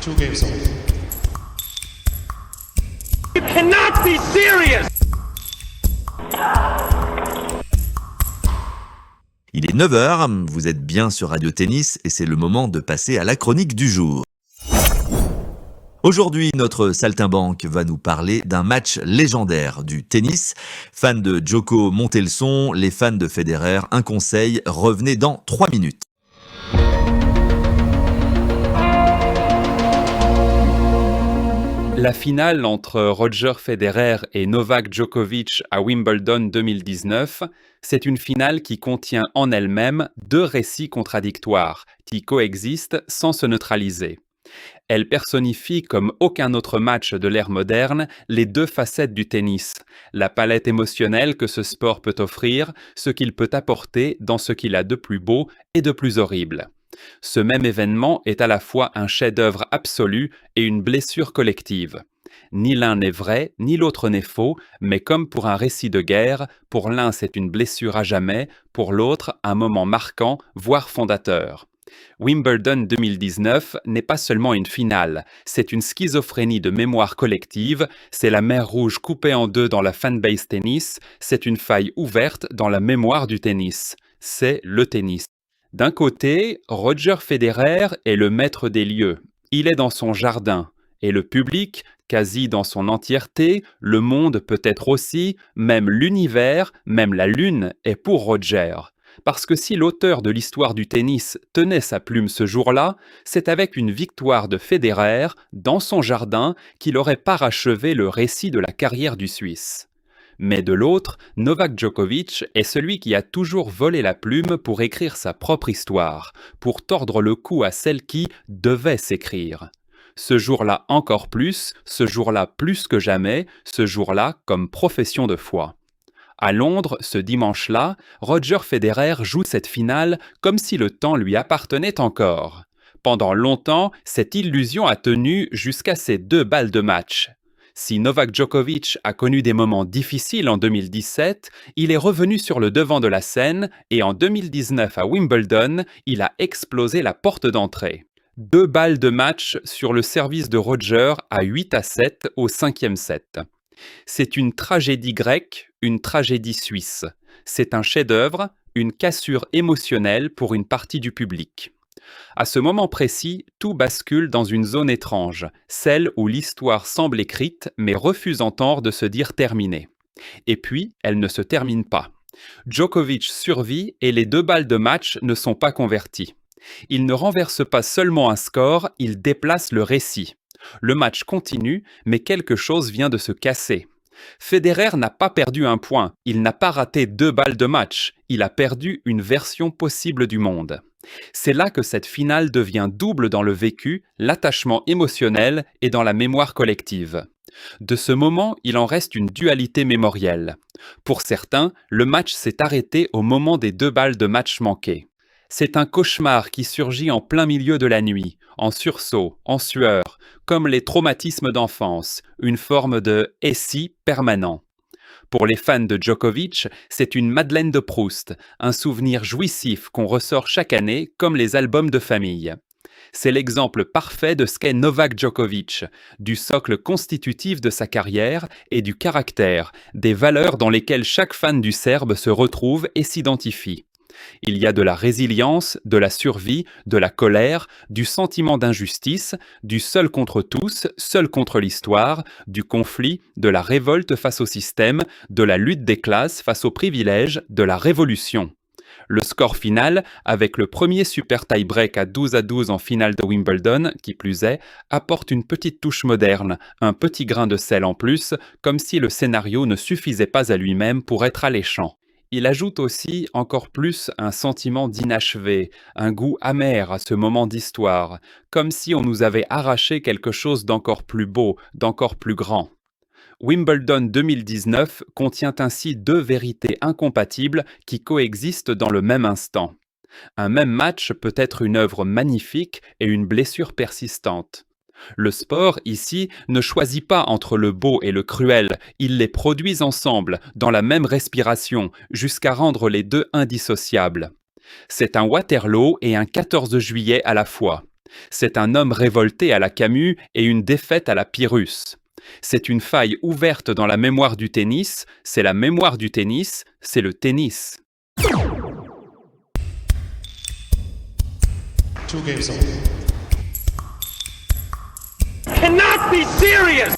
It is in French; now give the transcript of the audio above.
Two games old. You cannot be serious! Il est 9h, vous êtes bien sur Radio Tennis et c'est le moment de passer à la chronique du jour. Aujourd'hui, notre saltimbanque va nous parler d'un match légendaire du tennis. Fans de Djoko, montez le son, les fans de Federer, un conseil, revenez dans 3 minutes. La finale entre Roger Federer et Novak Djokovic à Wimbledon 2019, c'est une finale qui contient en elle-même deux récits contradictoires qui coexistent sans se neutraliser. Elle personnifie comme aucun autre match de l'ère moderne les deux facettes du tennis, la palette émotionnelle que ce sport peut offrir, ce qu'il peut apporter dans ce qu'il a de plus beau et de plus horrible. Ce même événement est à la fois un chef-d'œuvre absolu et une blessure collective. Ni l'un n'est vrai, ni l'autre n'est faux, mais comme pour un récit de guerre, pour l'un c'est une blessure à jamais, pour l'autre un moment marquant, voire fondateur. Wimbledon 2019 n'est pas seulement une finale, c'est une schizophrénie de mémoire collective, c'est la mer Rouge coupée en deux dans la fanbase tennis, c'est une faille ouverte dans la mémoire du tennis. C'est le tennis. D'un côté, Roger Federer est le maître des lieux. Il est dans son jardin. Et le public, quasi dans son entièreté, le monde peut-être aussi, même l'univers, même la lune, est pour Roger. Parce que si l'auteur de l'histoire du tennis tenait sa plume ce jour-là, c'est avec une victoire de Federer, dans son jardin, qu'il aurait parachevé le récit de la carrière du Suisse. Mais de l'autre, Novak Djokovic est celui qui a toujours volé la plume pour écrire sa propre histoire, pour tordre le cou à celle qui devait s'écrire. Ce jour-là encore plus, ce jour-là plus que jamais, ce jour-là comme profession de foi. À Londres, ce dimanche-là, Roger Federer joue cette finale comme si le temps lui appartenait encore. Pendant longtemps, cette illusion a tenu jusqu'à ces 2 balles de match. Si Novak Djokovic a connu des moments difficiles en 2017, il est revenu sur le devant de la scène et en 2019 à Wimbledon, il a explosé la porte d'entrée. 2 balles de match sur le service de Roger à 8-7 au 5e set. C'est une tragédie grecque, une tragédie suisse. C'est un chef-d'œuvre, une cassure émotionnelle pour une partie du public. À ce moment précis, tout bascule dans une zone étrange, celle où l'histoire semble écrite mais refuse entendre de se dire terminée. Et puis, elle ne se termine pas. Djokovic survit et les 2 balles de match ne sont pas converties. Il ne renverse pas seulement un score, il déplace le récit. Le match continue, mais quelque chose vient de se casser. Federer n'a pas perdu un point, il n'a pas raté 2 balles de match, il a perdu une version possible du monde. C'est là que cette finale devient double dans le vécu, l'attachement émotionnel et dans la mémoire collective. De ce moment, il en reste une dualité mémorielle. Pour certains, le match s'est arrêté au moment des 2 balles de match manquées. C'est un cauchemar qui surgit en plein milieu de la nuit, en sursaut, en sueur, comme les traumatismes d'enfance, une forme de « et si » permanent. Pour les fans de Djokovic, c'est une Madeleine de Proust, un souvenir jouissif qu'on ressort chaque année comme les albums de famille. C'est l'exemple parfait de ce qu'est Novak Djokovic, du socle constitutif de sa carrière et du caractère, des valeurs dans lesquelles chaque fan du Serbe se retrouve et s'identifie. Il y a de la résilience, de la survie, de la colère, du sentiment d'injustice, du seul contre tous, seul contre l'histoire, du conflit, de la révolte face au système, de la lutte des classes face aux privilèges, de la révolution. Le score final, avec le premier super tie-break à 12-12 en finale de Wimbledon, qui plus est, apporte une petite touche moderne, un petit grain de sel en plus, comme si le scénario ne suffisait pas à lui-même pour être alléchant. Il ajoute aussi encore plus un sentiment d'inachevé, un goût amer à ce moment d'histoire, comme si on nous avait arraché quelque chose d'encore plus beau, d'encore plus grand. Wimbledon 2019 contient ainsi 2 vérités incompatibles qui coexistent dans le même instant. Un même match peut être une œuvre magnifique et une blessure persistante. Le sport, ici, ne choisit pas entre le beau et le cruel, il les produit ensemble, dans la même respiration, jusqu'à rendre les deux indissociables. C'est un Waterloo et un 14 juillet à la fois. C'est un homme révolté à la Camus et une défaite à la Pyrrhus. C'est une faille ouverte dans la mémoire du tennis, c'est la mémoire du tennis, c'est le tennis. 2 games over. Cannot be serious!